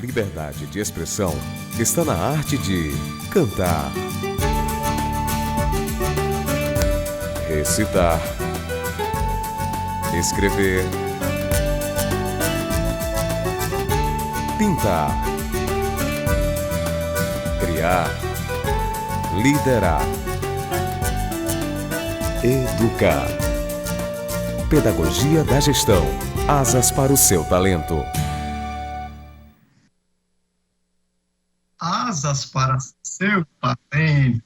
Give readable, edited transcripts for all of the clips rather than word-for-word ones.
liberdade de expressão está na arte de cantar, recitar, escrever, pintar, criar, liderar, educar. Pedagogia da Gestão. Asas para o seu talento. Asas para seu talento.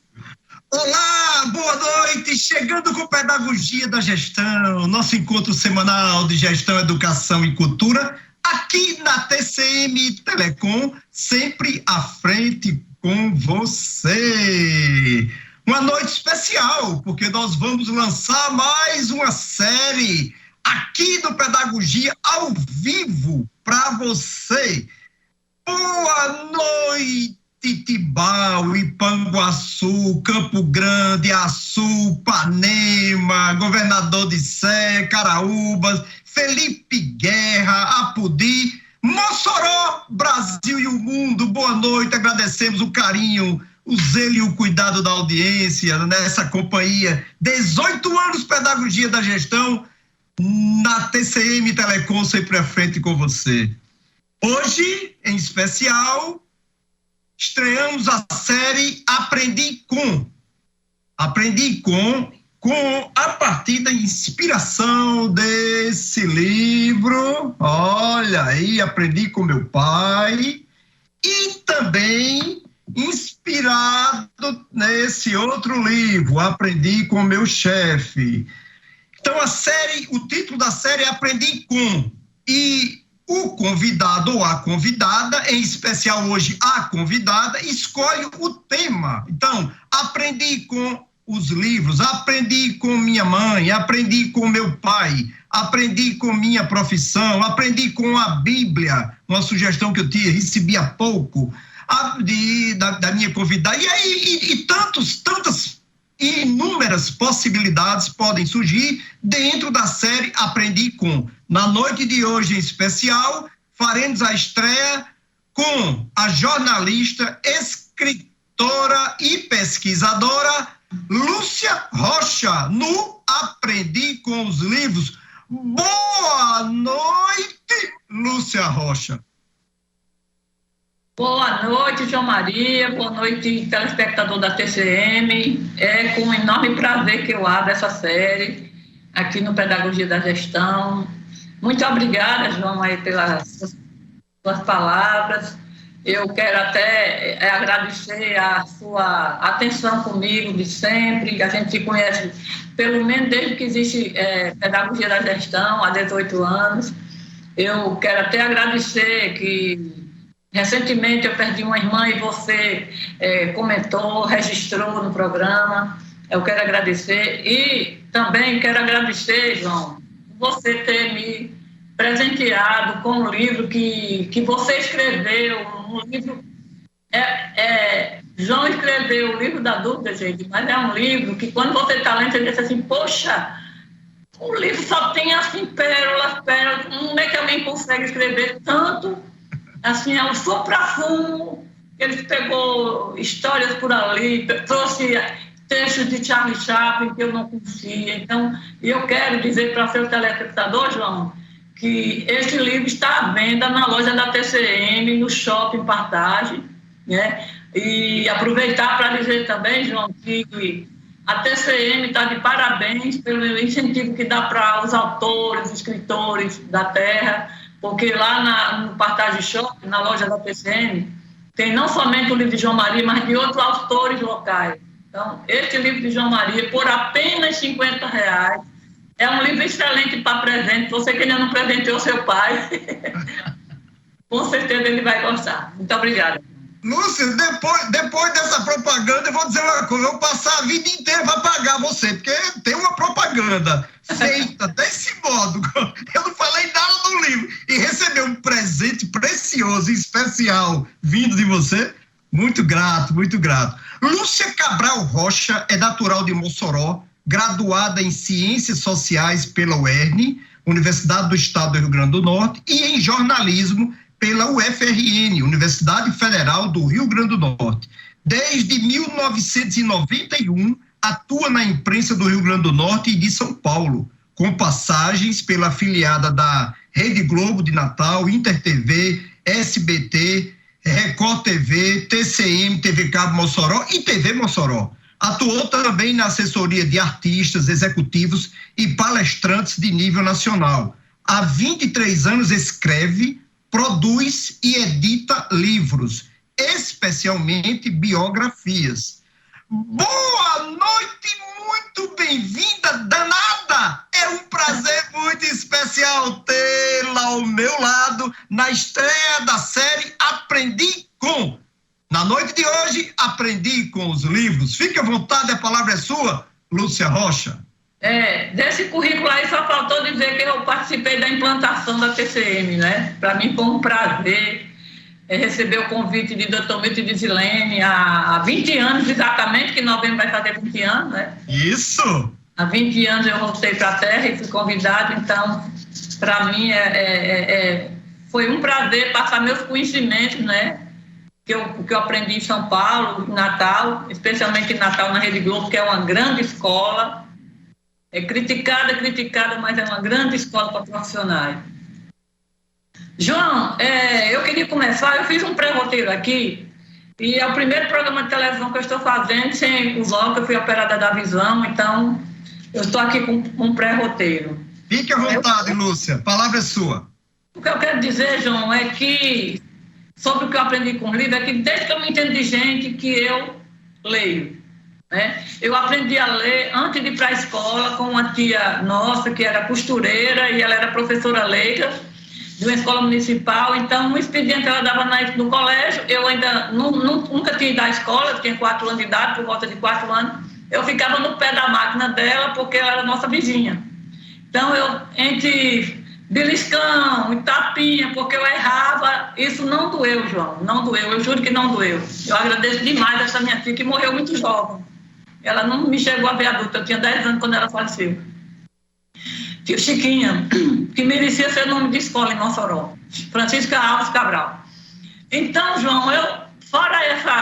Olá, boa noite. Chegando com Pedagogia da Gestão, nosso encontro semanal de gestão, educação e cultura, aqui na TCM Telecom, sempre à frente com você. Uma noite especial, porque nós vamos lançar mais uma série aqui no Pedagogia ao vivo para você. Boa noite, Tibau, Ipanguaçu, Campo Grande, Açu, Panema, Governador de Sé, Caraúbas, Felipe Guerra, Apodi, Mossoró, Brasil e o mundo. Boa noite, agradecemos o carinho, o zelo e o cuidado da audiência nessa companhia. 18 anos Pedagogia da Gestão na TCM Telecom, sempre à frente com você. Hoje, em especial, estreamos a série Aprendi Com a partir da inspiração desse livro. Olha aí, Aprendi com meu pai, e também inspirado nesse outro livro, Aprendi com meu chefe. Então o título da série é Aprendi Com, e o convidado ou a convidada, em especial hoje a convidada, escolhe o tema. Então, aprendi com os livros, aprendi com minha mãe, aprendi com meu pai, aprendi com minha profissão, aprendi com a Bíblia, uma sugestão que eu recebi há pouco, da minha convidada. E aí, tantas e inúmeras possibilidades podem surgir dentro da série Aprendi Com. Na noite de hoje, em especial, faremos a estreia com a jornalista, escritora e pesquisadora Lúcia Rocha, no Aprendi Com os Livros. Boa noite, Lúcia Rocha. Boa noite, João Maria, boa noite, telespectador da TCM. É com enorme prazer que eu abro essa série aqui no Pedagogia da Gestão. Muito obrigada, João Maria, pelas suas palavras. Eu quero até agradecer a sua atenção comigo de sempre. A gente se conhece pelo menos desde que existe Pedagogia da Gestão, há 18 anos. Eu quero até agradecer que recentemente eu perdi uma irmã e você comentou, registrou no programa. Eu quero agradecer e também quero agradecer, João, você ter me presenteado com um livro que você escreveu, um livro... João escreveu o livro da dúvida, gente, mas é um livro que quando você está lendo, você diz assim, poxa, o livro só tem assim pérolas, como é que alguém consegue escrever tanto? Assim, é um supra-fumo, ele pegou histórias por ali, trouxe textos de Charlie Chaplin que eu não conhecia. Então, eu quero dizer para seu telespectador, João, que este livro está à venda na loja da TCM, no Shopping Partage, né? E aproveitar para dizer também, João, que a TCM está de parabéns pelo incentivo que dá para os autores, escritores da terra, porque lá no Partage Shopping, na loja da TCM, tem não somente o livro de João Maria, mas de outros autores locais. Então, este livro de João Maria, por apenas R$50, é um livro excelente para presente. Você que ainda não presenteou seu pai, com certeza ele vai gostar. Muito obrigada. Lúcia, depois dessa propaganda, eu vou dizer uma coisa, eu vou passar a vida inteira para pagar você, porque tem uma propaganda feita desse modo, eu não falei nada no livro, e receber um presente precioso e especial vindo de você, muito grato, muito grato. Lúcia Cabral Rocha é natural de Mossoró, graduada em Ciências Sociais pela Universidade do Estado do Rio Grande do Norte, e em Jornalismo pela UFRN, Universidade Federal do Rio Grande do Norte. Desde 1991, atua na imprensa do Rio Grande do Norte e de São Paulo, com passagens pela afiliada da Rede Globo de Natal, Inter TV, SBT, Record TV, TCM, TV Cabo Mossoró e TV Mossoró. Atuou também na assessoria de artistas, executivos e palestrantes de nível nacional. Há 23 anos escreve, produz e edita livros, especialmente biografias. Boa noite, muito bem-vinda, danada! É um prazer muito especial tê-la ao meu lado na estreia da série Aprendi Com. Na noite de hoje, aprendi com os livros. Fique à vontade, a palavra é sua, Lúcia Rocha. Desse currículo aí só faltou dizer que eu participei da implantação da TCM, né? Para mim foi um prazer receber o convite de Dr. Milton de Zilene há 20 anos exatamente, que em novembro vai fazer 20 anos, né? Isso! Há 20 anos eu voltei para a Terra e fui convidado, então, para mim foi um prazer passar meus conhecimentos, né? Que eu aprendi em São Paulo, em Natal, especialmente em Natal, na Rede Globo, que é uma grande escola. É criticada, mas é uma grande escola para profissionais. João, eu queria começar, eu fiz um pré-roteiro aqui, e é o primeiro programa de televisão que eu estou fazendo sem os óculos, eu fui operada da visão, então eu estou aqui com um pré-roteiro. Fique à vontade, Lúcia, a palavra é sua. O que eu quero dizer, João, é que, sobre o que eu aprendi com o livro, é que desde que eu me entendo de gente, que eu leio. Né? Eu aprendi a ler antes de ir para a escola com uma tia nossa que era costureira e ela era professora leiga de uma escola municipal. Então, no expediente ela dava no colégio, eu ainda nunca tinha ido à escola, eu tinha 4 anos de idade, por volta de 4 anos, eu ficava no pé da máquina dela porque ela era nossa vizinha. Então, eu entre beliscão e tapinha, porque eu errava, isso não doeu, João, não doeu, eu juro que não doeu. Eu agradeço demais essa minha tia que morreu muito jovem. Ela não me chegou a ver adulta, eu tinha 10 anos quando ela faleceu. Tio Chiquinha, que merecia ser nome de escola em Mossoró, Francisca Alves Cabral. Então, João, fora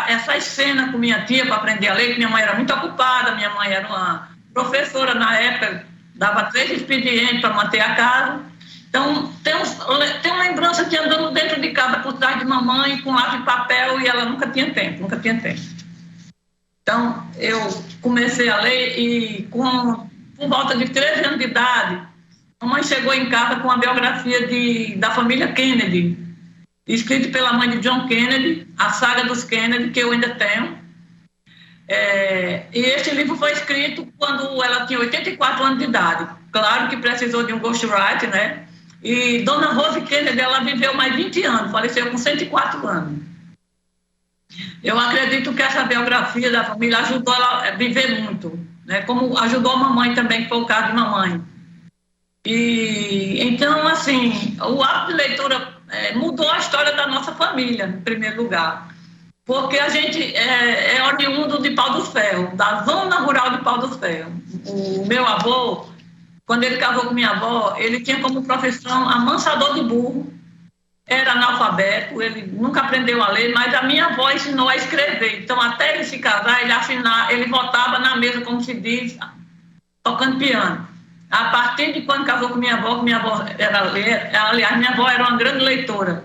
essa cena com minha tia para aprender a ler, que minha mãe era muito ocupada, minha mãe era uma professora na época, dava 3 expedientes para manter a casa. Então, tem uma lembrança de andando dentro de casa por trás de mamãe com lápis de papel e ela nunca tinha tempo. Então, eu comecei a ler e por volta de 13 anos de idade, a mãe chegou em casa com a biografia da família Kennedy, escrita pela mãe de John Kennedy, a saga dos Kennedy, que eu ainda tenho. E este livro foi escrito quando ela tinha 84 anos de idade. Claro que precisou de um ghostwriter, né? E Dona Rose Kennedy, ela viveu mais 20 anos, faleceu com 104 anos. Eu acredito que essa biografia da família ajudou ela a viver muito, né? Como ajudou a mamãe também, que foi o caso de mamãe. E então, assim, o hábito de leitura mudou a história da nossa família, em primeiro lugar. Porque a gente é oriundo de Pau dos Ferros, da zona rural de Pau dos Ferros. O meu avô, quando ele casou com minha avó, ele tinha como profissão amansador de burro. Era analfabeto, ele nunca aprendeu a ler, mas a minha avó ensinou a escrever. Então, até ele se casar, ele botava na mesa, como se diz, tocando piano. A partir de quando casou com minha avó aliás, minha avó era uma grande leitora.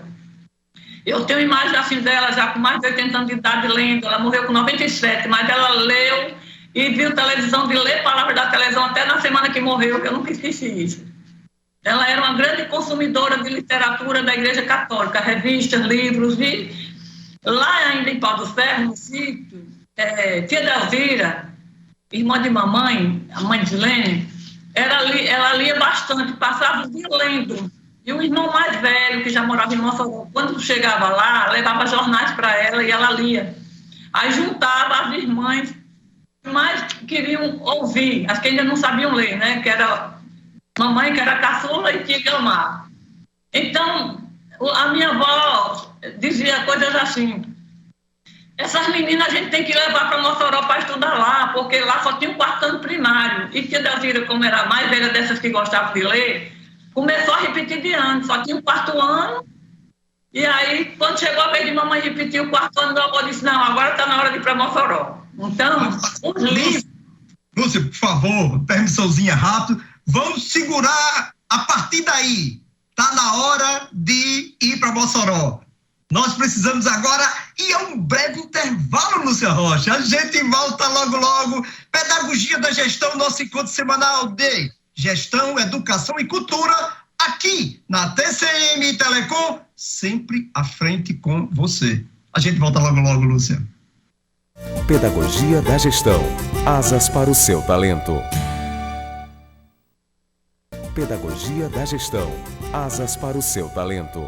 Eu tenho imagem assim dela já com mais de 80 anos de idade lendo, ela morreu com 97, mas ela leu e viu televisão, de ler palavras da televisão até na semana que morreu, que eu nunca esqueci isso. Ela era uma grande consumidora de literatura da Igreja Católica, revistas, livros, e lá ainda em Pau dos Ferros, no sítio, tia Delvira, irmã de mamãe, a mãe de Zilene, ela lia bastante, passava o dia lendo. E o irmão mais velho, que já morava em Mossoró, quando chegava lá, levava jornais para ela e ela lia. Aí juntava as irmãs que mais queriam ouvir, as que ainda não sabiam ler, né? Que era mamãe, que era caçula, e tia Guilmar. Então, a minha avó dizia coisas assim: essas meninas a gente tem que levar para Mossoró para estudar lá, porque lá só tinha um 4º ano primário. E tia Delvira, como era a mais velha dessas que gostavam de ler, começou a repetir de ano, só tinha um 4º ano E aí, quando chegou a vez de mamãe repetir o quarto ano, meu avô disse, não, agora está na hora de ir para Mossoró. Então, os livros... Lúcia, por favor, permissãozinha rápido. Vamos segurar a partir daí. Está na hora de ir para Mossoró. Nós precisamos agora ir a um breve intervalo, Lúcia Rocha. A gente volta logo, logo. Pedagogia da Gestão, nosso encontro semanal de Gestão, Educação e Cultura, aqui na TCM Telecom, sempre à frente com você. A gente volta logo, logo, Lúcia. Pedagogia da Gestão. Asas para o seu talento. Pedagogia da Gestão. Asas para o seu talento.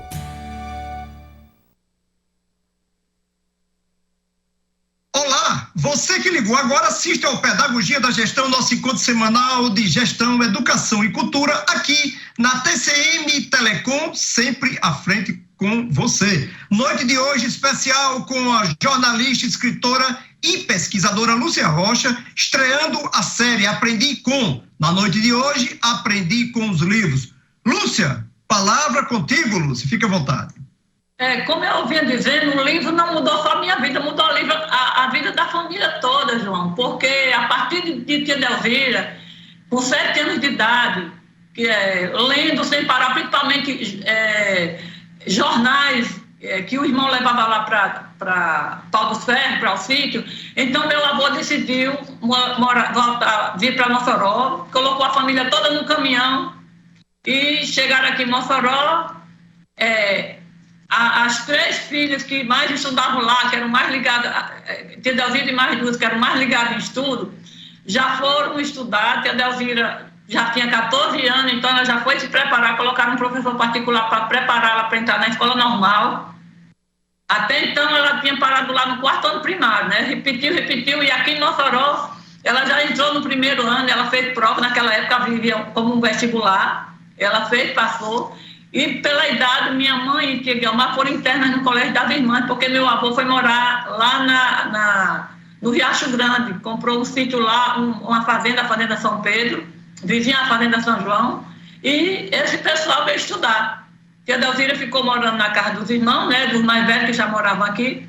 Olá, você que ligou agora, assiste ao Pedagogia da Gestão, nosso encontro semanal de Gestão, Educação e Cultura, aqui na TCM Telecom, sempre à frente com você. Noite de hoje especial com a jornalista, escritora e pesquisadora Lúcia Rocha, estreando a série Aprendi Com. Na noite de hoje, Aprendi com os livros. Lúcia, palavra contigo, Lúcia, fica à vontade. Como eu vinha dizendo, o livro não mudou só a minha vida, mudou a vida da família toda, João, porque a partir de tia Delvira, com 7 anos de idade, lendo sem parar, principalmente jornais que o irmão levava lá para Pau dos Ferros, para o sítio. Então, meu avô decidiu vir para Mossoró, colocou a família toda no caminhão e chegaram aqui em Mossoró. As 3 filhas que mais estudavam lá, que eram mais ligadas, tia Delvira e mais 2 que eram mais ligadas em estudo, já foram estudar. Tia Delvira já tinha 14 anos, então ela já foi se preparar, colocaram um professor particular para prepará-la para entrar na escola normal. Até então ela tinha parado lá no 4º ano primário, né? Repetiu, e aqui em Mossoró ela já entrou no 1º ano, ela fez prova, naquela época vivia como um vestibular, ela fez, passou. E pela idade, minha mãe e tia Guilmar foram internas no Colégio das Irmãs, porque meu avô foi morar lá no Riacho Grande, comprou um sítio lá, uma fazenda, a Fazenda São Pedro, vizinha à Fazenda São João, e esse pessoal veio estudar. Tia Delvira ficou morando na casa dos irmãos, né, dos mais velhos que já moravam aqui,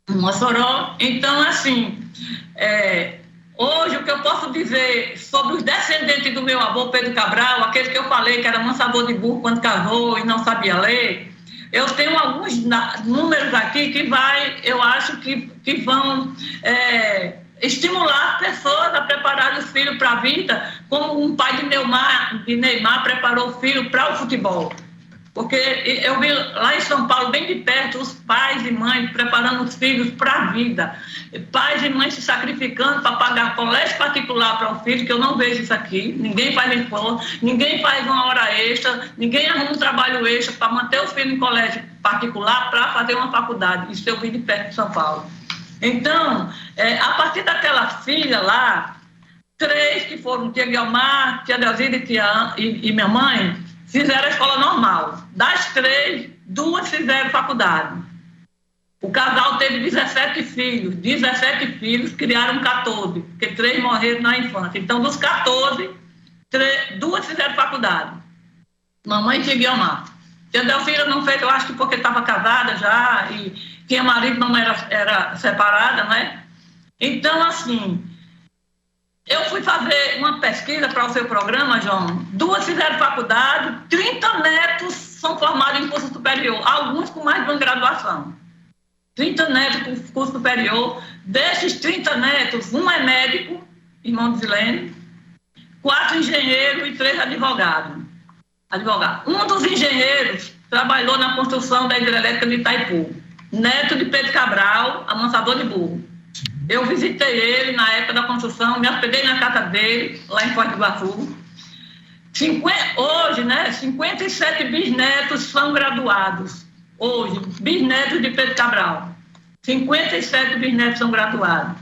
em Mossoró. Então, assim, hoje o que eu posso dizer sobre os descendentes do meu avô Pedro Cabral, aquele que eu falei que era mansador de burro quando casou e não sabia ler, eu tenho alguns números aqui que eu acho que vão estimular pessoas a preparar os filhos para a vida, como um pai de Neymar preparou o filho para o futebol. Porque eu vi lá em São Paulo, bem de perto, os pais e mães preparando os filhos para a vida. Pais e mães se sacrificando para pagar colégio particular para o filho, que eu não vejo isso aqui. Ninguém faz esforço, ninguém faz uma hora extra, ninguém arruma um trabalho extra para manter os filhos em colégio particular para fazer uma faculdade. Isso eu vi de perto de São Paulo. Então, a partir daquela filha lá, 3 que foram tia Guilmar, tia Delzira e minha mãe, fizeram a escola normal. Das 3, 2 fizeram faculdade. O casal teve 17 filhos, criaram 14, porque 3 morreram na infância. Então, dos 14, 2 fizeram faculdade. Mamãe e tia Guilmar. Tia Delfira não fez, eu acho que porque estava casada já, e tinha marido, mamãe era separada, né? Então, assim, eu fui fazer uma pesquisa para o seu programa, João. 2 fizeram faculdade, 30 netos são formados em curso superior, alguns com mais de uma graduação. 30 netos com curso superior. Desses 30 netos, 1 é médico, irmão de Zilene, 4 engenheiros e 3 advogados. Um dos engenheiros trabalhou na construção da hidrelétrica de Itaipu, neto de Pedro Cabral, amansador de burro. Eu visitei ele na época da construção, me hospedei na casa dele, lá em Foz do Iguaçu. Hoje, né, 57 bisnetos são graduados. Hoje, bisnetos de Pedro Cabral. 57 bisnetos são graduados.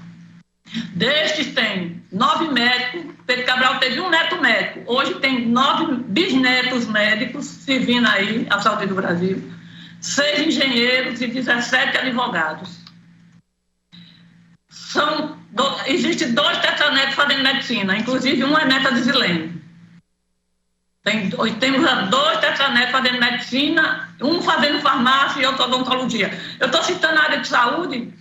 Destes tem 9 médicos. Pedro Cabral teve um neto médico. Hoje tem 9 bisnetos médicos servindo aí a saúde do Brasil. 6 engenheiros e 17 advogados. Existem 2 tetranetos fazendo medicina, inclusive um é neta de Zilene. Temos 2 tetranetos fazendo medicina um fazendo farmácia e outro odontologia. Eu estou citando a área de saúde,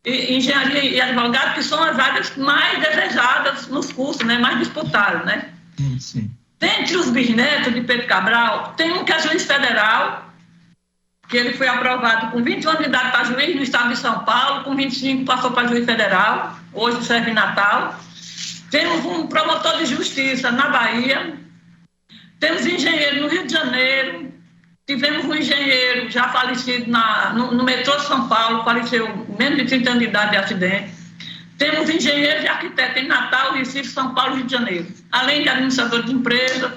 engenharia e advogado, que são as áreas mais desejadas nos cursos, né, mais disputadas, né? Sim. Dentre os bisnetos de Pedro Cabral, tem um que é juiz federal, que ele foi aprovado com 21 anos de idade para juiz no estado de São Paulo, com 25 passou para juiz federal, hoje serve em Natal. Temos um promotor de justiça na Bahia, temos engenheiro no Rio de Janeiro, tivemos um engenheiro já falecido no metrô de São Paulo, faleceu menos de 30 anos de idade de acidente. Temos engenheiros e arquitetos em Natal, Recife, São Paulo e Rio de Janeiro. Além de administradores de empresas,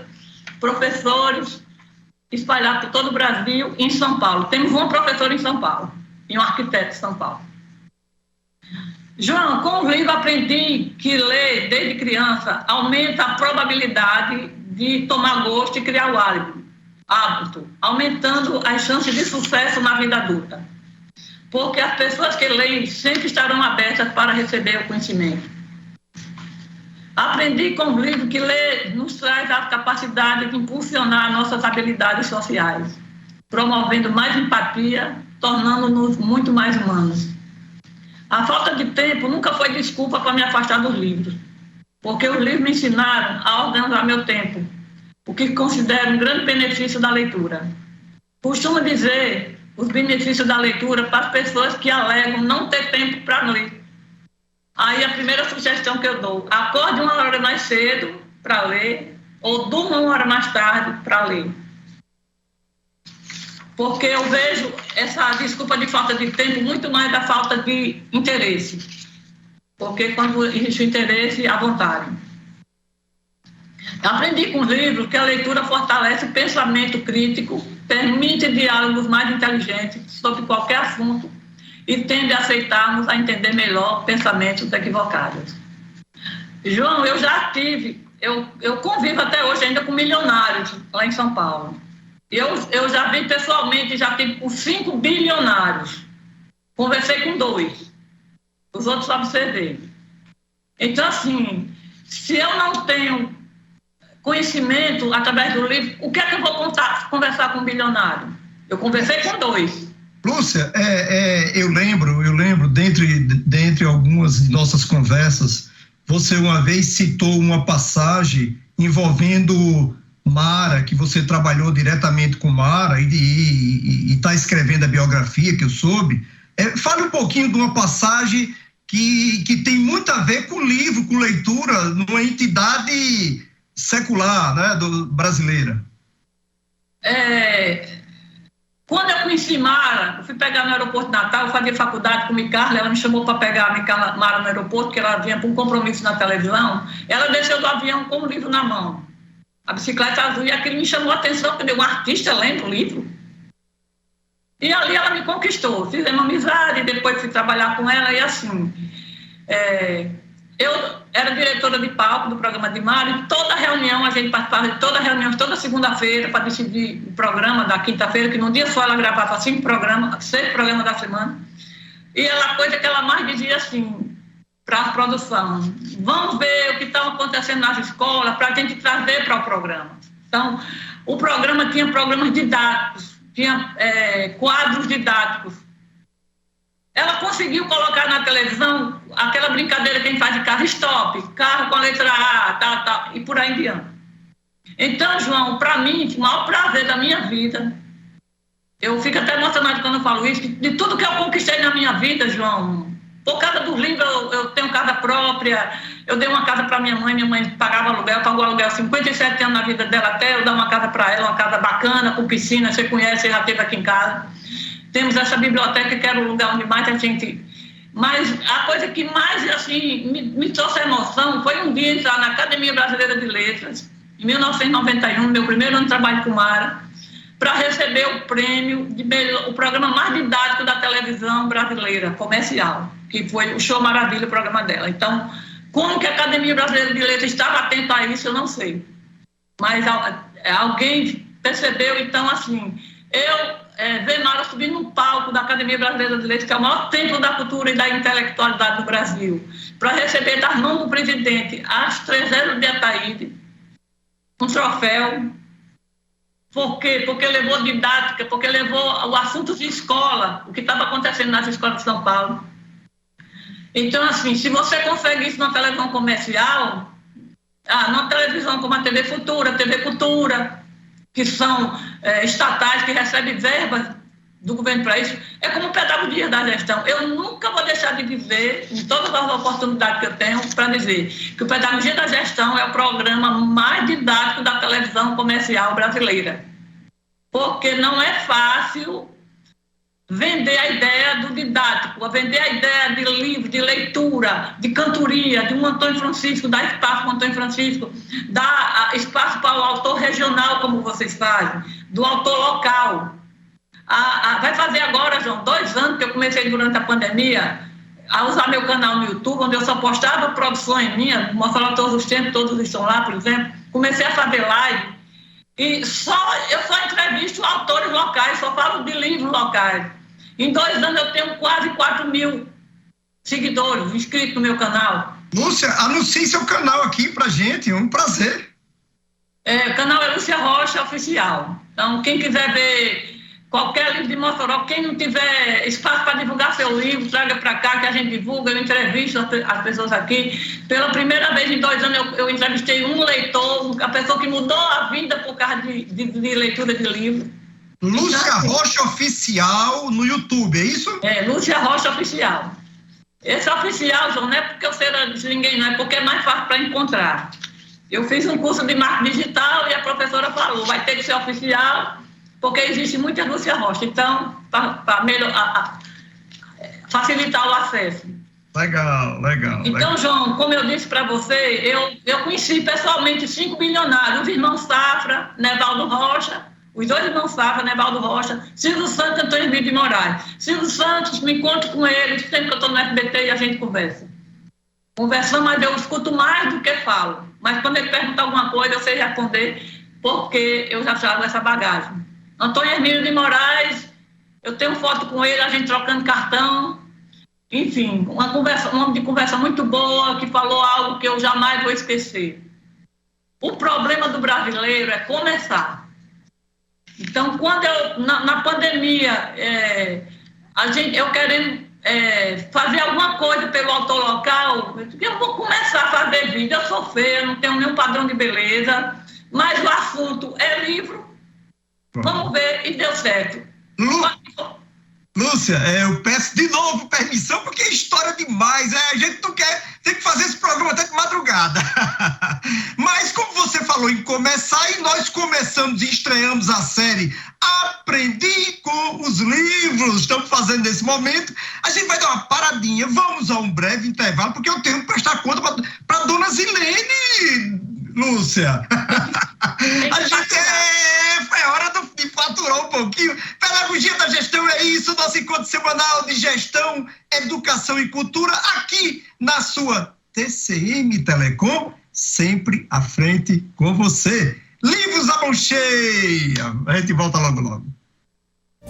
professores, espalhados por todo o Brasil e em São Paulo. Temos uma professora em São Paulo e um arquiteto em São Paulo. João, com o livro aprendi que ler desde criança aumenta a probabilidade de tomar gosto e criar o hábito, aumentando as chances de sucesso na vida adulta. Porque as pessoas que leem sempre estarão abertas para receber o conhecimento. Aprendi com o livro que ler nos traz a capacidade de impulsionar nossas habilidades sociais, promovendo mais empatia, tornando-nos muito mais humanos. A falta de tempo nunca foi desculpa para me afastar dos livros, porque os livros me ensinaram a organizar meu tempo, o que considero um grande benefício da leitura. Costumo dizer os benefícios da leitura para as pessoas que alegam não ter tempo para ler. Aí a primeira sugestão que eu dou: acorde 1 hora mais cedo para ler ou durma 1 hora mais tarde para ler. Porque eu vejo essa desculpa de falta de tempo muito mais da falta de interesse. Porque quando existe o interesse, há vontade. Aprendi com os livros que a leitura fortalece o pensamento crítico, permite diálogos mais inteligentes sobre qualquer assunto e tende a aceitarmos a entender melhor pensamentos equivocados. João, eu já tive, eu convivo até hoje ainda com milionários lá em São Paulo. Eu já vi pessoalmente, já tive com 5 bilionários. Conversei com 2. Os outros só observei. Então, assim, se eu não tenho conhecimento através do livro, o que é que eu vou conversar com um bilionário? Eu conversei com 2. Lúcia, eu lembro, dentre algumas de nossas conversas, você uma vez citou uma passagem envolvendo Mara, que você trabalhou diretamente com Mara e está escrevendo a biografia, que eu soube. Fale um pouquinho de uma passagem que tem muito a ver com livro, com leitura, numa entidade secular, né, brasileira. Quando eu conheci Mara, eu fui pegar no aeroporto de Natal, eu fazia faculdade com Micarla, ela me chamou para pegar a Mara no aeroporto, porque ela vinha para um compromisso na televisão. Ela desceu do avião com o livro na mão, a bicicleta azul, e aquilo me chamou a atenção, porque um artista lendo o livro. E ali ela me conquistou, fizemos amizade, depois fui trabalhar com ela, e assim, eu era diretora de palco do programa de Mara, e toda reunião, a gente participava de toda reunião, toda segunda-feira, para decidir o programa da quinta-feira, que num dia só ela gravava 6 programas da semana, e a coisa que ela mais dizia assim, para a produção: vamos ver o que está acontecendo nas escolas para a gente trazer para o programa. Então, o programa tinha programas didáticos, tinha quadros didáticos. Ela conseguiu colocar na televisão aquela brincadeira que a gente faz de carro stop, carro com a letra A, tal, e por aí em diante. Então, João, para mim, o maior prazer da minha vida, eu fico até emocionado quando eu falo isso, de tudo que eu conquistei na minha vida, João. Por causa dos livros, eu tenho casa própria, eu dei uma casa para minha mãe pagava aluguel, pagou aluguel 57 anos na vida dela, até eu dar uma casa para ela, uma casa bacana, com piscina, você conhece, já esteve aqui em casa. Temos essa biblioteca, que era o lugar onde mais a gente... Mas a coisa que mais, assim, me trouxe emoção foi um dia entrar na Academia Brasileira de Letras, em 1991, meu primeiro ano de trabalho com Mara, para receber o prêmio o programa mais didático da televisão brasileira, comercial, que foi o Show Maravilha, o programa dela. Então, como que a Academia Brasileira de Letras estava atenta a isso, eu não sei. Mas alguém percebeu, então, assim, ver Mara subir no palco da Academia Brasileira de Letras, que é o maior templo da cultura e da intelectualidade do Brasil, para receber das mãos do presidente as 3 de Ataíde, um troféu. Por quê? Porque levou didática, porque levou o assunto de escola, o que estava acontecendo nas escolas de São Paulo. Então, assim, se você consegue isso na televisão comercial, na televisão como a TV Futura, TV Cultura, que são estatais, que recebem verbas do governo para isso, é como pedagogia da gestão. Eu nunca vou deixar de dizer, em todas as oportunidades que eu tenho, para dizer que o Pedagogia da Gestão é o programa mais didático da televisão comercial brasileira. Porque não é fácil vender a ideia do didático, vender a ideia de livro, de leitura, de cantoria, de um Antônio Francisco, dar espaço para o Antônio Francisco, dar espaço para o autor regional, como vocês fazem, do autor local. Vai fazer agora, João, 2 anos que eu comecei durante a pandemia a usar meu canal no YouTube, onde eu só postava produções minhas, mostrava todos os tempos, todos estão lá, por exemplo. Comecei a fazer live e eu só entrevisto autores locais, só falo de livros locais. Em 2 anos eu tenho quase 4.000 seguidores inscritos no meu canal. Lúcia, anuncie seu canal aqui pra gente, é um prazer. O canal é Lúcia Rocha Oficial. Então, quem quiser ver qualquer livro de Mossoró, quem não tiver espaço para divulgar seu livro, traga para cá que a gente divulga, eu entrevisto as pessoas aqui. Pela primeira vez em 2 anos eu entrevistei um leitor, a pessoa que mudou a vida por causa de leitura de livro. Lúcia Rocha Oficial no YouTube, é isso? Lúcia Rocha Oficial. Esse oficial, João, não é porque eu sei de ninguém, não, é porque é mais fácil para encontrar. Eu fiz um curso de marketing digital e a professora falou, vai ter que ser oficial, porque existe muita Lúcia Rocha, então, para facilitar o acesso. Legal. Então, João, como eu disse para você, eu conheci pessoalmente 5 bilionários, os irmãos Safra, Nevaldo Rocha, os 2 irmãos Safra, Nevaldo Rocha, Silvio Santos e Antônio Emílio de Moraes. Silvio Santos, me encontro com ele, sempre que eu estou no SBT e a gente conversa. Conversando, mas eu escuto mais do que falo. Mas quando ele pergunta alguma coisa, eu sei responder, porque eu já trago essa bagagem. Antônio Emílio de Moraes, eu tenho foto com ele, a gente trocando cartão. Enfim, um homem de conversa muito boa, que falou algo que eu jamais vou esquecer. O problema do brasileiro é começar. Então, quando na pandemia, eu querendo fazer alguma coisa pelo autor local, eu vou começar a fazer vídeo. Eu sou feia, não tenho nenhum padrão de beleza, mas o assunto é livro. Vamos ver, e deu certo. Lúcia, eu peço de novo permissão, porque é história demais. A gente não quer, tem que fazer esse programa até de madrugada. Mas como você falou em começar, e nós começamos e estreamos a série Aprendi com os Livros, estamos fazendo nesse momento, a gente vai dar uma paradinha, vamos a um breve intervalo, porque eu tenho que prestar conta para dona Zilene, Lúcia. A gente foi hora de faturar um pouquinho. Pedagogia da Gestão é isso, nosso encontro semanal de gestão, educação e cultura, aqui na sua TCM Telecom, sempre à frente com você. Livros à mão cheia. A gente volta logo.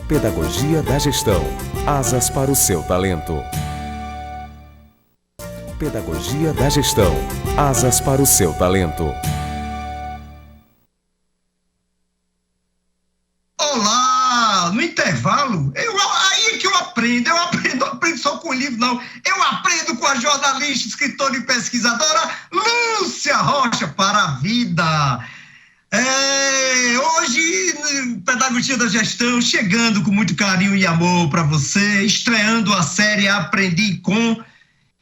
Pedagogia da Gestão. Asas para o seu talento. Pedagogia da Gestão. Asas para o seu talento. Olá! No intervalo, aí que eu aprendo só com o livro, não. Eu aprendo com a jornalista, escritora e pesquisadora Lúcia Rocha para a vida. Hoje, Pedagogia da Gestão, chegando com muito carinho e amor para você, estreando a série Aprendi com...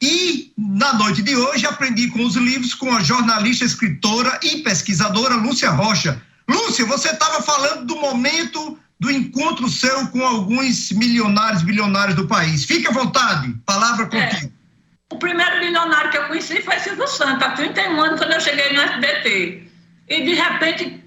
E, na noite de hoje, aprendi com os livros com a jornalista, escritora e pesquisadora Lúcia Rocha. Lúcia, você estava falando do momento do encontro seu com alguns milionários, bilionários do país. Fique à vontade, palavra contigo. O primeiro bilionário que eu conheci foi Silvio Santos, há 31 anos, quando eu cheguei no SBT. E, de repente,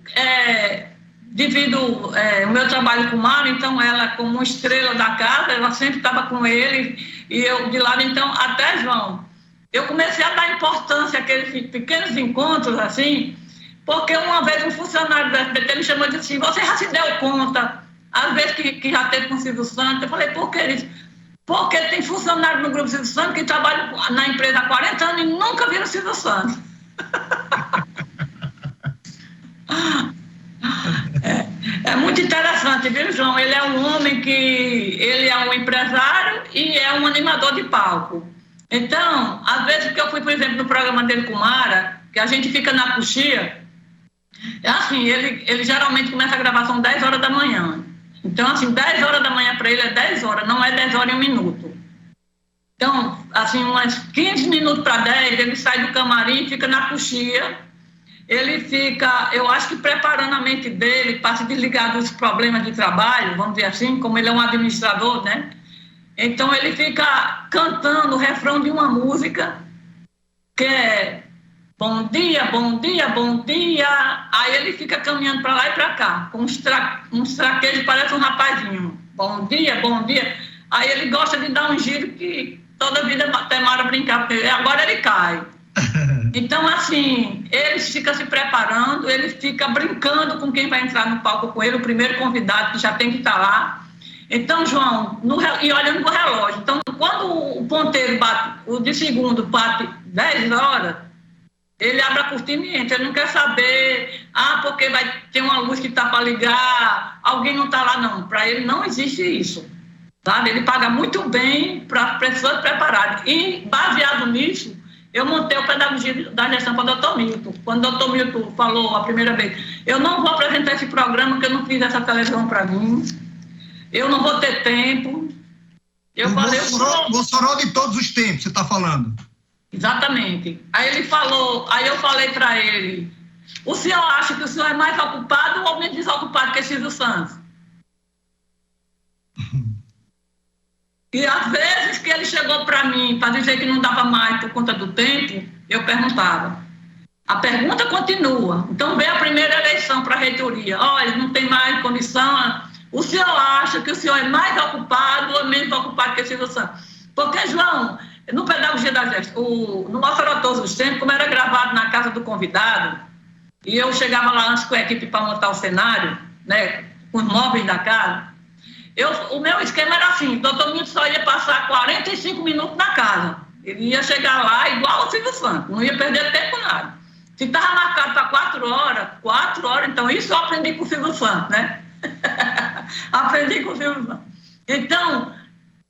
devido o meu trabalho com o Mário, então ela, como uma estrela da casa, ela sempre estava com ele, e eu de lado, então, até João, eu comecei a dar importância àqueles pequenos encontros, assim, porque uma vez um funcionário do SBT me chamou e disse assim, você já se deu conta, às vezes que já teve com o Silvio Santos? Eu falei, por que isso? Porque tem funcionário no Grupo Silvio Santos que trabalha na empresa há 40 anos e nunca viram o Silvio Santos. Muito interessante, viu, João? Ele é um homem ele é um empresário e é um animador de palco. Então, às vezes que eu fui, por exemplo, no programa dele com Mara, que a gente fica na coxia, é assim, ele geralmente começa a gravação 10 horas da manhã. Então, assim, 10 horas da manhã para ele é 10 horas, não é 10 horas e 1 minuto. Então, assim, umas 15 minutos para 10, ele sai do camarim, fica na coxia. Ele fica, eu acho que preparando a mente dele para se desligar dos problemas de trabalho, vamos dizer assim, como ele é um administrador, né? Então ele fica cantando o refrão de uma música que é bom dia, bom dia, bom dia. Aí ele fica caminhando para lá e para cá, com uns traquejos, parece um rapazinho. Bom dia, bom dia. Aí ele gosta de dar um giro que toda vida até Mara brincava, porque agora ele cai. Então, assim, ele fica se preparando, ele fica brincando com quem vai entrar no palco com ele, o primeiro convidado que já tem que estar lá. Então, João, e olhando para o relógio. Então, quando o ponteiro bate, o de segundo bate 10 horas, ele abre a cortina e entra. Ele não quer saber, porque vai ter uma luz que está para ligar, alguém não está lá, não. Para ele não existe isso, sabe? Ele paga muito bem para pessoas preparadas. E, baseado nisso, eu montei o Pedagogia da Gestão para o Dr. Milton. Quando o Dr. Milton falou a primeira vez, eu não vou apresentar esse programa porque eu não fiz essa televisão para mim, eu não vou ter tempo. Eu falei... Mossoró de todos os tempos, você está falando. Exatamente. Aí ele falou, aí eu falei para ele, o senhor acha que o senhor é mais ocupado ou menos desocupado que Silvio Santos? E às vezes que ele chegou para mim para dizer que não dava mais por conta do tempo, eu perguntava. A pergunta continua. Então veio a primeira eleição para a reitoria. Olha, não tem mais condição. O senhor acha que o senhor é mais ocupado ou menos ocupado que Silvio Santos? Porque, João, no Pedagogia da Gestão, no Mossoró Todos os Tempos, como era gravado na casa do convidado, e eu chegava lá antes com a equipe para montar o cenário, né, com os móveis da casa, o meu esquema era assim, o doutor Milton só ia passar 45 minutos na casa. Ele ia chegar lá igual ao Silvio Santos, não ia perder tempo nada. Se estava marcado para 4 horas, então isso eu aprendi com o Silvio Santos, né? Aprendi com o Silvio Santos. Então,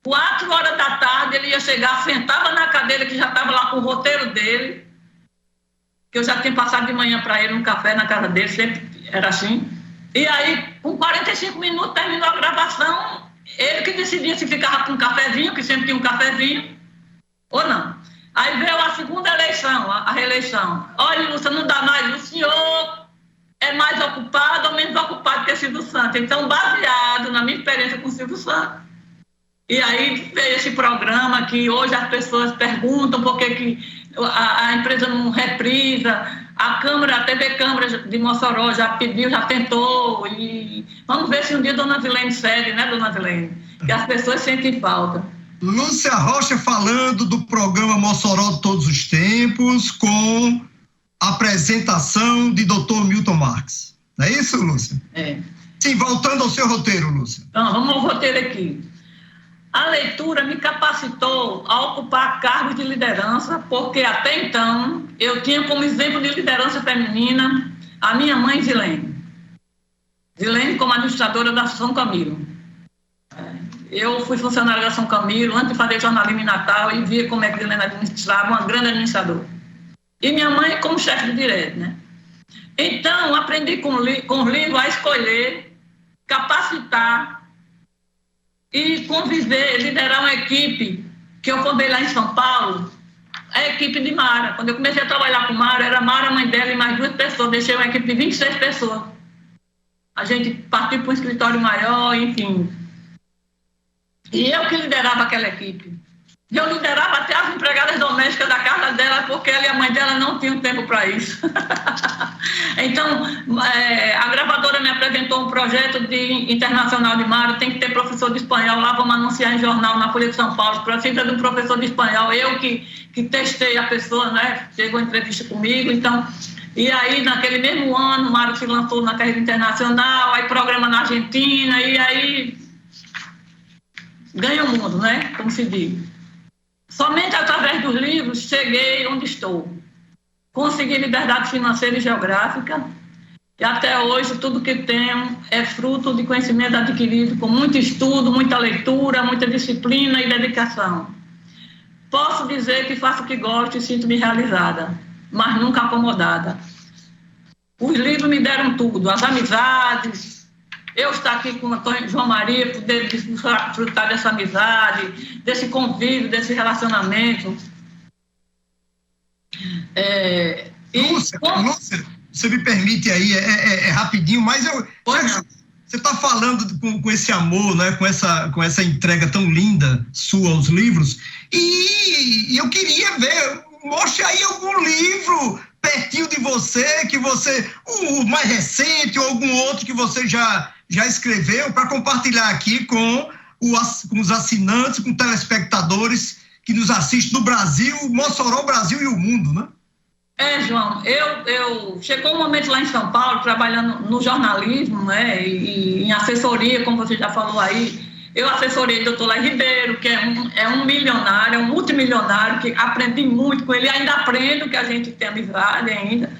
4 horas da tarde ele ia chegar, sentava na cadeira que já estava lá com o roteiro dele, que eu já tinha passado de manhã para ele um café na casa dele, sempre era assim. E aí, com 45 minutos, terminou a gravação, ele que decidia se ficava com um cafezinho, que sempre tinha um cafezinho, ou não. Aí veio a segunda eleição, a reeleição. Olha, Lúcia, não dá mais, o senhor é mais ocupado ou menos ocupado que Silvio Santos. Então, baseado na minha experiência com o Silvio Santos, e aí veio esse programa que hoje as pessoas perguntam por que a empresa não reprisa. A TV Câmara de Mossoró já pediu, já tentou, e vamos ver se um dia Dona Zilene cede, né, Dona Zilene? Que as pessoas sentem falta. Lúcia Rocha falando do programa Mossoró de Todos os Tempos, com a apresentação de Dr. Milton Marques. Não é isso, Lúcia? É. Sim, voltando ao seu roteiro, Lúcia. Então, vamos ao roteiro aqui. A leitura me capacitou a ocupar cargos de liderança, porque até então eu tinha como exemplo de liderança feminina a minha mãe Zilene. Zilene como administradora da São Camilo. Eu fui funcionária da São Camilo antes de fazer jornalismo em Natal e via como é que Zilene administrava, uma grande administradora. E minha mãe como chefe de direito, né? Então, aprendi com os livros a escolher, capacitar e conviver, liderar uma equipe que eu formei lá em São Paulo, a equipe de Mara. Quando eu comecei a trabalhar com Mara, era Mara, mãe dela e mais 2 pessoas. Deixei uma equipe de 26 pessoas. A gente partiu para um escritório maior, enfim. E eu que liderava aquela equipe. Eu liderava até as empregadas domésticas da casa dela, porque ela e a mãe dela não tinham tempo para isso. Então, a gravadora me apresentou um projeto internacional de Mara, tem que ter professor de espanhol, lá vamos anunciar em jornal na Folha de São Paulo, precisa de um professor de espanhol, eu que testei a pessoa, né, chegou a entrevista comigo, então, e aí naquele mesmo ano, Mara se lançou na carreira internacional, aí programa na Argentina, e aí ganha o mundo, né, como se diz. Somente através dos livros cheguei onde estou. Consegui liberdade financeira e geográfica. E até hoje, tudo que tenho é fruto de conhecimento adquirido com muito estudo, muita leitura, muita disciplina e dedicação. Posso dizer que faço o que gosto e sinto-me realizada, mas nunca acomodada. Os livros me deram tudo, as amizades, eu estar aqui com o Antônio João Maria, poder desfrutar dessa amizade, desse convívio, desse relacionamento. Lúcia, você me permite aí, é rapidinho, mas você está falando com esse amor, né, com essa entrega tão linda sua aos livros, e eu queria ver, mostre aí algum livro pertinho de você, o mais recente ou algum outro que você já escreveu, para compartilhar aqui com os assinantes, com telespectadores que nos assistem no Brasil, Mossoró, Brasil e o mundo, né? João, chegou um momento lá em São Paulo, trabalhando no jornalismo, né, e em assessoria, como você já falou aí, eu assessorei o doutor Lai Ribeiro, que é um milionário, é um multimilionário, que aprendi muito com ele, ainda aprendo, que a gente tem amizade ainda.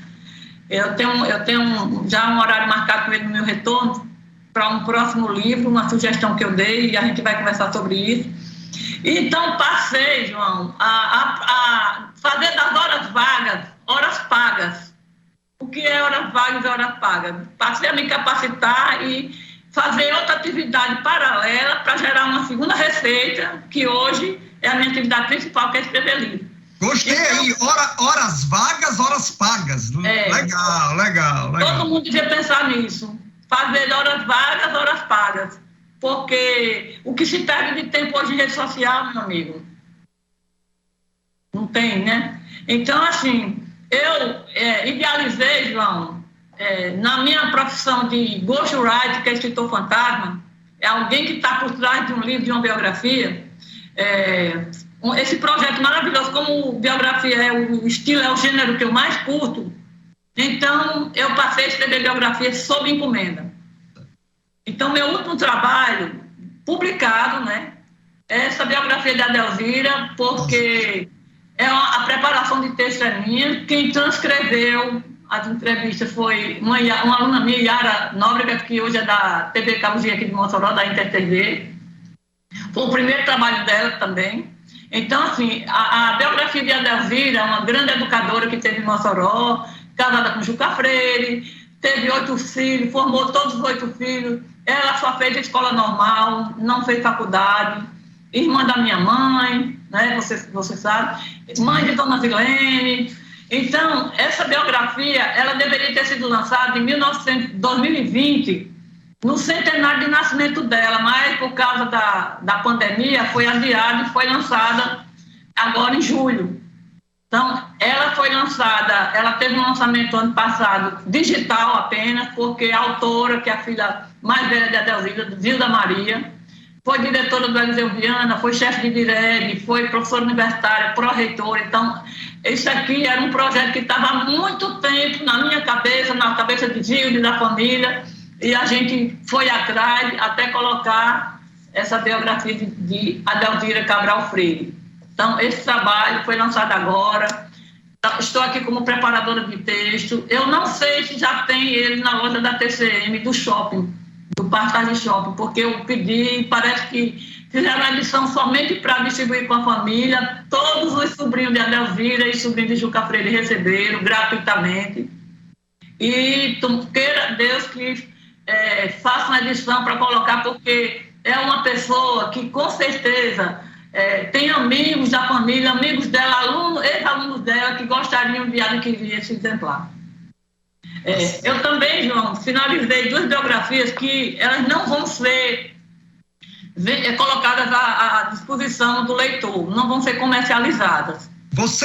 Eu tenho já um horário marcado com ele no meu retorno, para um próximo livro, uma sugestão que eu dei, e a gente vai conversar sobre isso. Então, passei, João, a fazer das horas vagas, horas pagas. O que é horas vagas e horas pagas? Passei a me capacitar e fazer outra atividade paralela para gerar uma segunda receita, que hoje é a minha atividade principal, que é escrever livro. Gostei então, aí, horas vagas, horas pagas. Legal. Todo mundo devia pensar nisso. Fazer horas vagas, horas pagas. Porque o que se perde de tempo hoje em rede social, meu amigo, não tem, né? Então, assim, eu idealizei, João, na minha profissão de ghostwriter, que é escritor fantasma, é alguém que está por trás de um livro, de uma biografia. Esse projeto maravilhoso, como biografia o estilo, é o gênero que eu mais curto, então eu passei a escrever biografia sob encomenda. Então, meu último trabalho publicado, né, é essa biografia de Adelzira, porque a preparação de texto é minha. Quem transcreveu as entrevistas foi uma aluna minha, Yara Nóbrega, que hoje é da TV Cabuzinha aqui de Mossoró, da InterTV. Foi o primeiro trabalho dela também. Então, assim, a biografia de Adelzira é uma grande educadora que teve em Mossoró, casada com Juca Freire, teve 8 filhos, formou todos os 8 filhos. Ela só fez a escola normal, não fez faculdade. Irmã da minha mãe, né? Você sabe. Mãe de Dona Zilene. Então, essa biografia, ela deveria ter sido lançada em 2020, no centenário de nascimento dela, mas por causa da pandemia foi adiada e foi lançada agora em julho. Então, ela foi lançada, ela teve um lançamento ano passado, digital apenas, porque a autora, que é a filha mais velha de Adelzira, Zilda Maria, foi diretora do Eliseu Viana, foi chefe de DIREG, foi professora universitária, pró-reitora. Então, isso aqui era um projeto que estava há muito tempo na minha cabeça, na cabeça de Gilda e da família, e a gente foi atrás até colocar essa biografia de Adelzira Cabral Freire. Então, esse trabalho foi lançado agora. Estou aqui como preparadora de texto. Eu não sei se já tem ele na loja da TCM, do shopping, do Partage Shopping, porque eu pedi e parece que fizeram a edição somente para distribuir com a família. Todos os sobrinhos de Adelzira e sobrinhos de Juca Freire receberam gratuitamente. E queira Deus que faça uma edição para colocar, porque é uma pessoa que, com certeza, tem amigos da família, amigos dela, ex-alunos dela, que gostariam de adquirir esse exemplar. Eu também, João, finalizei 2 biografias que elas não vão ser colocadas à disposição do leitor, não vão ser comercializadas.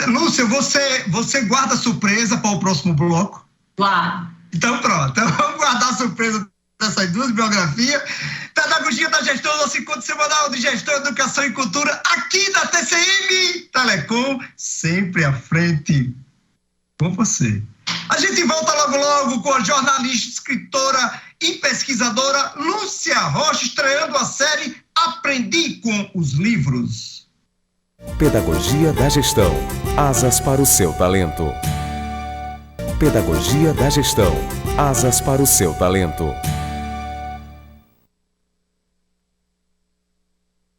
Lúcia, você guarda surpresa para o próximo bloco? Claro. Então pronto, vamos guardar a surpresa dessas 2 biografias. Pedagogia da Gestão, nosso encontro semanal de Gestão, Educação e Cultura, aqui da TCM Telecom, sempre à frente com você. A gente volta logo com a jornalista, escritora e pesquisadora Lúcia Rocha, estreando a série Aprendi com os Livros. Pedagogia da Gestão. Asas para o seu talento. Pedagogia da Gestão. Asas para o seu talento.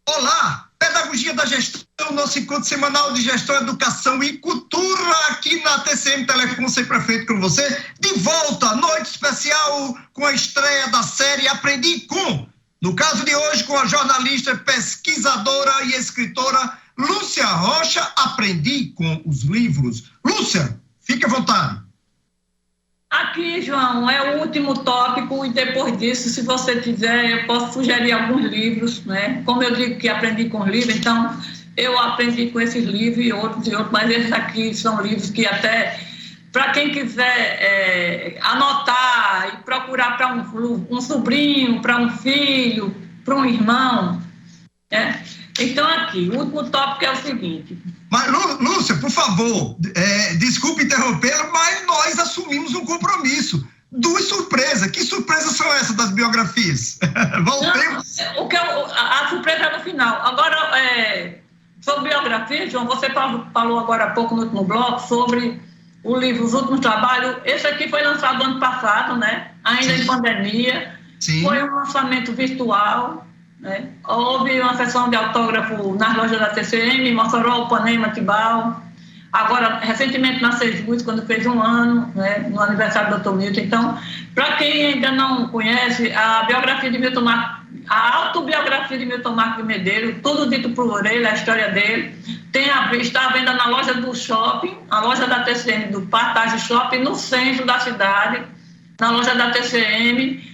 Olá, Pedagogia da Gestão, nosso encontro semanal de gestão, educação e cultura aqui na TCM Telecom, sempre feito com você. De volta, noite especial com a estreia da série Aprendi Com. No caso de hoje, com a jornalista, pesquisadora e escritora Lúcia Rocha, Aprendi Com os livros. Lúcia, fique à vontade. Aqui, João, é o último tópico e depois disso, se você quiser, eu posso sugerir alguns livros, né? Como eu digo que aprendi com livros, então eu aprendi com esses livros e outros, mas esses aqui são livros que até, para quem quiser anotar e procurar para um sobrinho, para um filho, para um irmão, né? Então aqui, o último tópico é o seguinte... Mas, Lúcia, por favor, desculpe interrompê-la, mas nós assumimos um compromisso. Duas surpresas. Que surpresas são essas das biografias? Voltemos. A surpresa é no final. Agora, sobre biografia, João, você falou agora há pouco no último bloco sobre o livro Os Últimos Trabalhos. Esse aqui foi lançado ano passado, né? Ainda em pandemia. Sim. Foi um lançamento virtual. Né? Houve uma sessão de autógrafo nas lojas da TCM, Mossoró, Panema, Tibau. Agora, recentemente na Sesbus, quando fez 1 ano, né, no aniversário do Dr. Milton. Então, para quem ainda não conhece, a biografia de Milton Marcos, a autobiografia de Milton Marcos de Medeiros, tudo dito por orelha, a história dele, está à venda na loja do shopping, a loja da TCM do Partage Shopping, no centro da cidade, na loja da TCM,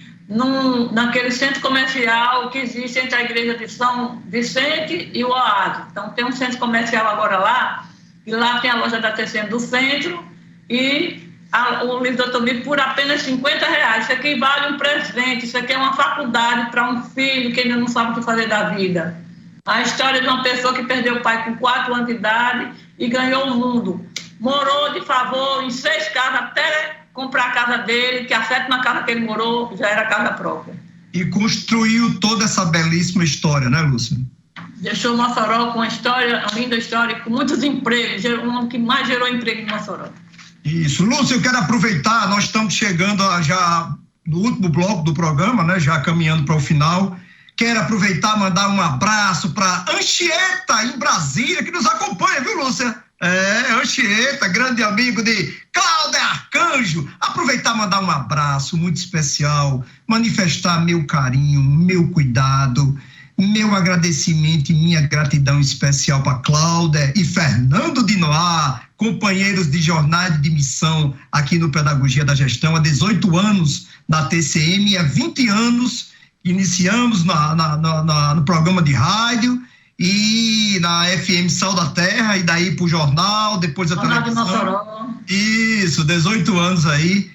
naquele centro comercial que existe entre a igreja de São Vicente e o Oásis. Então, tem um centro comercial agora lá, e lá tem a loja da TCM do centro e o livro do Dr. Milton por apenas R$50. Isso aqui vale um presente, isso aqui é uma faculdade para um filho que ainda não sabe o que fazer da vida. A história de uma pessoa que perdeu o pai com 4 anos de idade e ganhou o mundo. Morou de favor em 6 casas até comprar a casa dele, que a 7ª casa que ele morou já era casa própria. E construiu toda essa belíssima história, né, Lúcia? Deixou Mossoró com uma linda história, com muitos empregos, um homem que mais gerou emprego em Mossoró. Isso. Lúcia, eu quero aproveitar, nós estamos chegando já no último bloco do programa, né, já caminhando para o final. Quero aproveitar e mandar um abraço para Anchieta, em Brasília, que nos acompanha, viu, Lúcia? Anchieta, grande amigo de Cláudia Arcanjo. Aproveitar e mandar um abraço muito especial, manifestar meu carinho, meu cuidado, meu agradecimento e minha gratidão especial para Cláudia e Fernando de Noá, companheiros de jornada de missão aqui no Pedagogia da Gestão, há 18 anos na TCM, há 20 anos iniciamos no programa de rádio e na FM Sal da Terra, e daí pro jornal, depois a televisão. Isso, 18 anos aí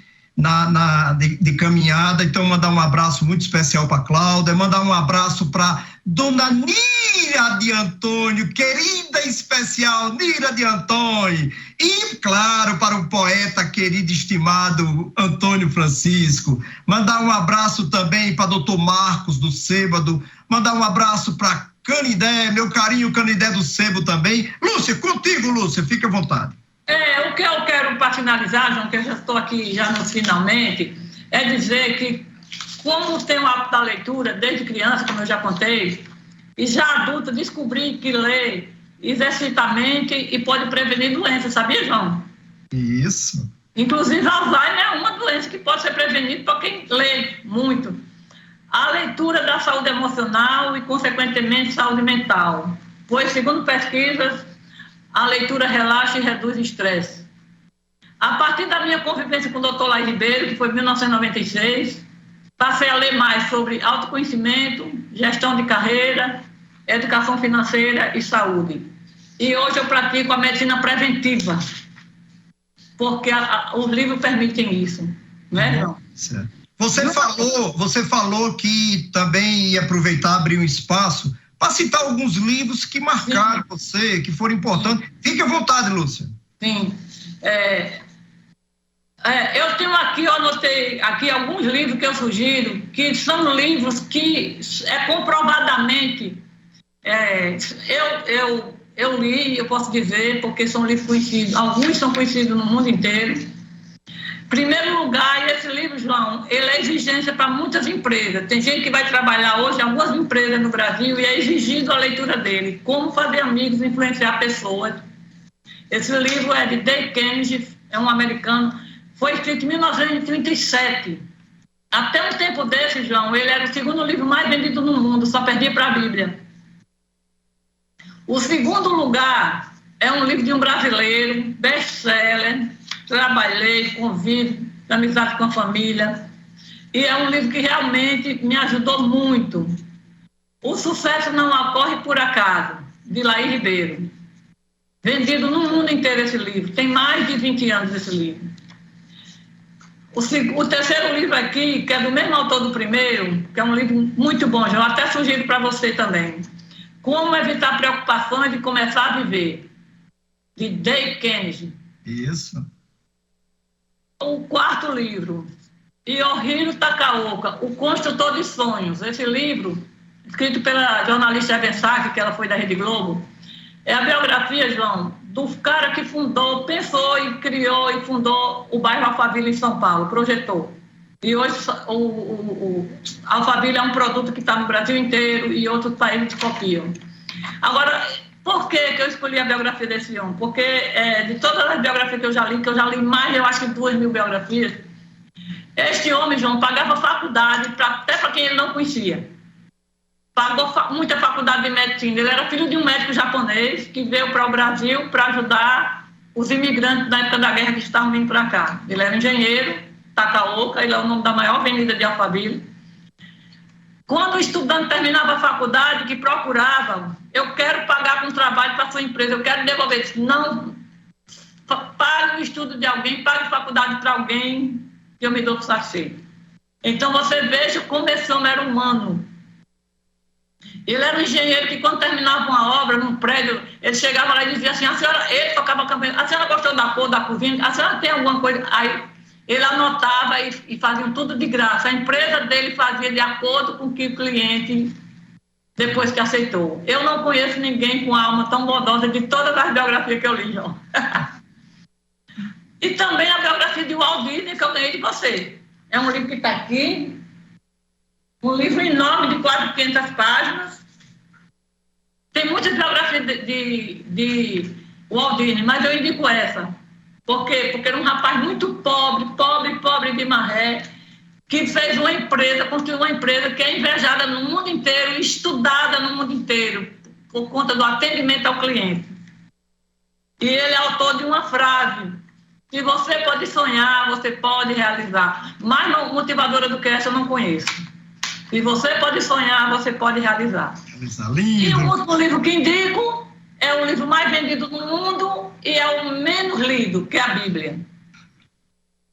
de caminhada. Então, mandar um abraço muito especial para Cláudia, mandar um abraço para Dona Nira de Antônio, querida e especial Nira de Antônio, e, claro, para o poeta querido e estimado Antônio Francisco. Mandar um abraço também para Dr. Marcos do Sêbado, mandar um abraço para Canidé, meu carinho Canidé do Sebo também. Lúcia, contigo, Lúcia, fica à vontade. O que eu quero para finalizar, João, que eu já estou aqui já nos finalmente, é dizer que, como tenho o hábito da leitura desde criança, como eu já contei, e já adulta, descobri que lê exercita a mente e pode prevenir doenças, sabia, João? Isso. Inclusive, Alzheimer é uma doença que pode ser prevenida por quem lê muito. A leitura da saúde emocional e, consequentemente, saúde mental, pois, segundo pesquisas, a leitura relaxa e reduz o estresse. A partir da minha convivência com o Dr. Laí Ribeiro, que foi em 1996, passei a ler mais sobre autoconhecimento, gestão de carreira, educação financeira e saúde. E hoje eu pratico a medicina preventiva, porque os livros permitem isso, né, João? Certo. Você falou que também ia aproveitar, abrir um espaço para citar alguns livros que marcaram você, que foram importantes. Fique à vontade, Lúcia. Sim. Eu tenho aqui, eu anotei aqui alguns livros que eu sugiro, que são livros que comprovadamente eu li, eu posso dizer, porque são livros conhecidos, alguns são conhecidos no mundo inteiro. Primeiro lugar, esse livro, João, ele é exigência para muitas empresas. Tem gente que vai trabalhar hoje em algumas empresas no Brasil e é exigido a leitura dele. Como fazer amigos e influenciar pessoas. Esse livro é de Dale Carnegie, é um americano. Foi escrito em 1937. Até um tempo desse, João, ele era o segundo livro mais vendido no mundo, só perdia para a Bíblia. O segundo lugar é um livro de um brasileiro, best-seller. Trabalhei, convivo, amizade com a família. E é um livro que realmente me ajudou muito. O Sucesso Não Ocorre por Acaso, de Laís Ribeiro. Vendido no mundo inteiro esse livro. Tem mais de 20 anos esse livro. O terceiro livro aqui, que é do mesmo autor do primeiro, que é um livro muito bom, já até sugiro para você também. Como Evitar Preocupações e Começar a Viver, de Dale Carnegie. Isso. O quarto livro, Yohiro Takaoka, O Construtor de Sonhos. Esse livro, escrito pela jornalista Evan Saki, que ela foi da Rede Globo, é a biografia, João, do cara que fundou, pensou e criou e fundou o bairro Alphaville em São Paulo, projetou. E hoje o Alphaville é um produto que está no Brasil inteiro e outros países copiam. Agora, por que eu escolhi a biografia desse homem? Porque de todas as biografias que eu já li mais, eu acho que 2.000 biografias, este homem, João, pagava faculdade até para quem ele não conhecia. Pagou muita faculdade de medicina. Ele era filho de um médico japonês que veio para o Brasil para ajudar os imigrantes na época da guerra que estavam vindo para cá. Ele era engenheiro, Takaoka, ele é o nome da maior avenida de Alphaville. Quando o estudante terminava a faculdade, que procurava, eu quero pagar com trabalho para a sua empresa, eu quero devolver isso. Não, pague o estudo de alguém, pague faculdade para alguém, que eu me dou satisfeito. Então, você veja como esse homem era humano. Ele era um engenheiro que, quando terminava uma obra num prédio, ele chegava lá e dizia assim, a senhora, ele tocava a campanha, a senhora gostou da cor da cozinha? A senhora tem alguma coisa? Aí ele anotava e fazia tudo de graça. A empresa dele fazia de acordo com o que o cliente, depois que aceitou. Eu não conheço ninguém com a alma tão bondosa de todas as biografias que eu li, João. E também a biografia de Walt Disney, que eu ganhei de você. É um livro que está aqui. Um livro enorme de quase 500 páginas. Tem muitas biografias de Walt Disney, mas eu indico essa. Por quê? Porque era um rapaz muito pobre de maré, que fez uma empresa, construiu uma empresa que é invejada no mundo inteiro e estudada no mundo inteiro, por conta do atendimento ao cliente. E ele é autor de uma frase, que você pode sonhar, você pode realizar. Mais motivadora do que essa eu não conheço. E você pode sonhar, você pode realizar. E o último livro que indico é o livro mais vendido do mundo e é o menos lido, que é a Bíblia.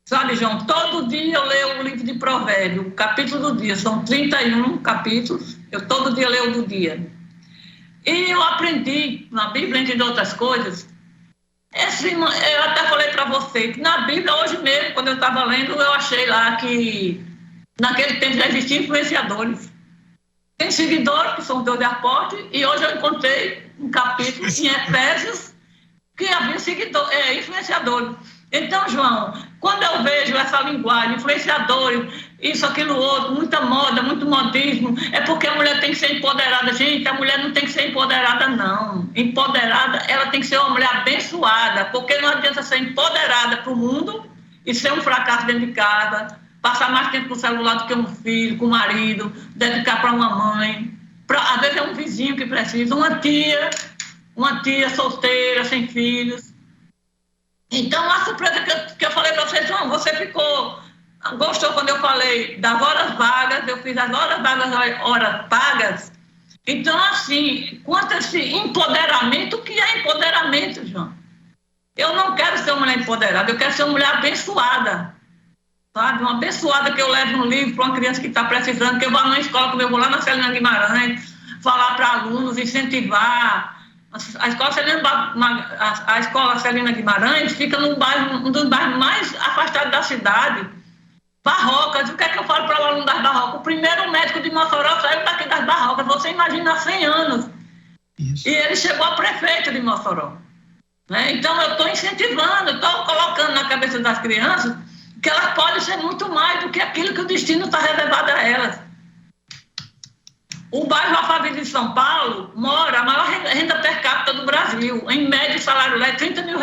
Sabe, João, todo dia eu leio o livro de Provérbios, o capítulo do dia, são 31 capítulos, eu todo dia leio o do dia. E eu aprendi na Bíblia, entre outras coisas, eu até falei para você, que na Bíblia, hoje mesmo, quando eu estava lendo, eu achei lá que naquele tempo já existiam influenciadores. Tem seguidores que são teus de aporte, e hoje eu encontrei um capítulo em Efésios que havia influenciadores. Então, João, quando eu vejo essa linguagem, influenciadores, isso, aquilo, outro, muita moda, muito modismo, é porque a mulher tem que ser empoderada. Gente, a mulher não tem que ser empoderada, não. Empoderada, ela tem que ser uma mulher abençoada, porque não adianta ser empoderada para o mundo e ser um fracasso dentro de casa, passar mais tempo com o celular do que um filho, com o marido, dedicar para uma mãe. Às vezes é um vizinho que precisa, uma tia solteira, sem filhos. Então, a surpresa que eu falei para você, João, você gostou quando eu falei das horas vagas, eu fiz as horas vagas, horas pagas. Então, assim, quanto a esse empoderamento, o que é empoderamento, João? Eu não quero ser uma mulher empoderada, eu quero ser uma mulher abençoada. Sabe? Uma abençoada que eu levo um livro para uma criança que está precisando, que eu vou numa escola, como eu vou lá na Celina Guimarães, falar para alunos, incentivar. A escola Celina Guimarães fica num bairro, um dos bairros mais afastados da cidade. Barrocas, o que é que eu falo para o aluno das Barrocas? O primeiro médico de Mossoró saiu daqui das Barrocas, você imagina, há 100 anos. Isso. E ele chegou a prefeito de Mossoró. Né? Então, eu estou incentivando, estou colocando na cabeça das crianças que elas podem ser muito mais do que aquilo que o destino está reservado a elas. O bairro Alphaville de São Paulo mora a maior renda per capita do Brasil. Em média, o salário lá é R$30 mil.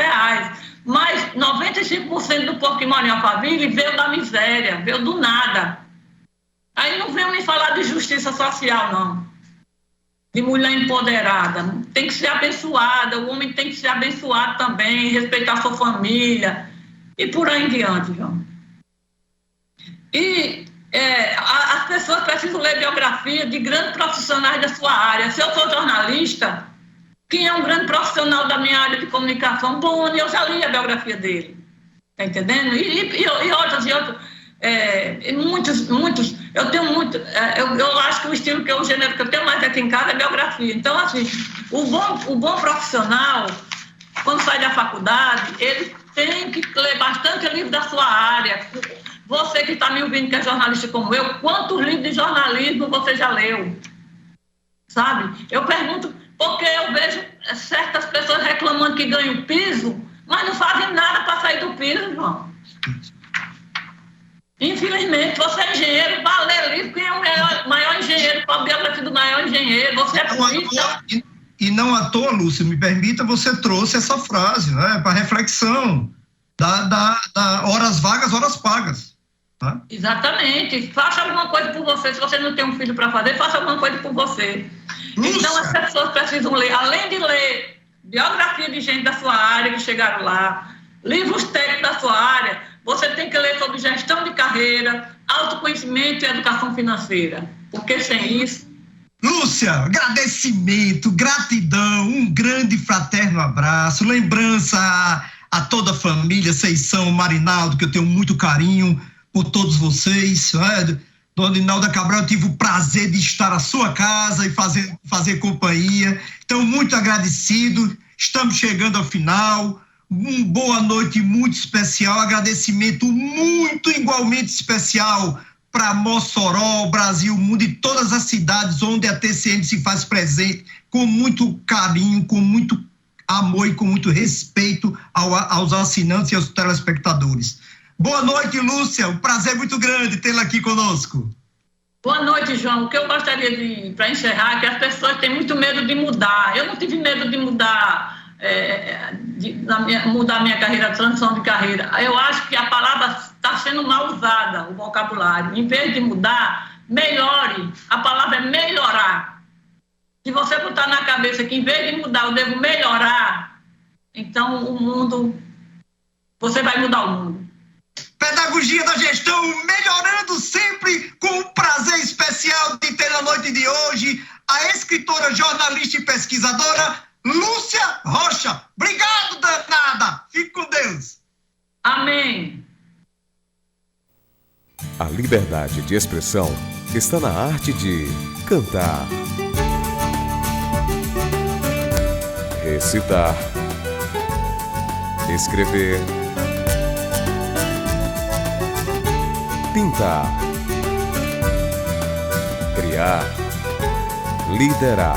Mas 95% do povo que mora em Alphaville veio da miséria, veio do nada. Aí não venham me falar de justiça social, não. De mulher empoderada. Tem que ser abençoada, o homem tem que ser abençoado também, respeitar a sua família. E por aí em diante, João. E as pessoas precisam ler biografia de grandes profissionais da sua área. Se eu sou jornalista, quem é um grande profissional da minha área de comunicação? Boni, eu já li a biografia dele. Está entendendo? E outros. Muitos. Eu tenho muito. Eu acho que o gênero que eu tenho mais aqui em casa é biografia. Então, assim, o bom profissional, quando sai da faculdade, ele tem que ler bastante livro da sua área. Você que está me ouvindo, que é jornalista como eu, quantos livros de jornalismo você já leu? Sabe? Eu pergunto, porque eu vejo certas pessoas reclamando que ganham piso, mas não fazem nada para sair do piso, João. Infelizmente, você é engenheiro, vá ler livro, quem é o maior engenheiro, qual a biografia do maior engenheiro, você é polícia. E não à toa, Lúcia, me permita, você trouxe essa frase, né, para reflexão da horas vagas, horas pagas. Tá? Exatamente. Faça alguma coisa por você. Se você não tem um filho para fazer, faça alguma coisa por você. Lúcia. Então, as pessoas precisam ler, além de ler biografia de gente da sua área que chegaram lá, livros técnicos da sua área, você tem que ler sobre gestão de carreira, autoconhecimento e educação financeira. Porque sem isso... Lúcia, agradecimento, gratidão, um grande fraterno abraço, lembrança a toda a família, vocês são Marinaldo, que eu tenho muito carinho por todos vocês, né? Dona Inalda Cabral, eu tive o prazer de estar à sua casa e fazer companhia, então muito agradecido, estamos chegando ao final, uma boa noite muito especial, agradecimento muito igualmente especial para Mossoró, Brasil, mundo e todas as cidades onde a TCM se faz presente com muito carinho, com muito amor e com muito respeito aos assinantes e aos telespectadores. Boa noite, Lúcia, um prazer muito grande tê-la aqui conosco. Boa noite, João. O que eu gostaria para encerrar é que as pessoas têm muito medo de mudar. Eu não tive medo de mudar, mudar minha carreira, transição de carreira. Eu acho que a palavra está sendo mal usada, o vocabulário. Em vez de mudar, melhore. A palavra é melhorar. Se você botar na cabeça que em vez de mudar, eu devo melhorar, então o mundo, você vai mudar o mundo. Pedagogia da Gestão, melhorando sempre, com um prazer especial de ter na noite de hoje a escritora, jornalista e pesquisadora Lúcia Rocha. Obrigado, danada. Fique com Deus. Amém. A liberdade de expressão está na arte de cantar, recitar, escrever, pintar, criar, liderar,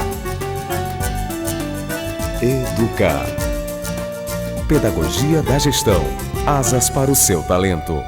educar. Pedagogia da Gestão. Asas para o seu talento.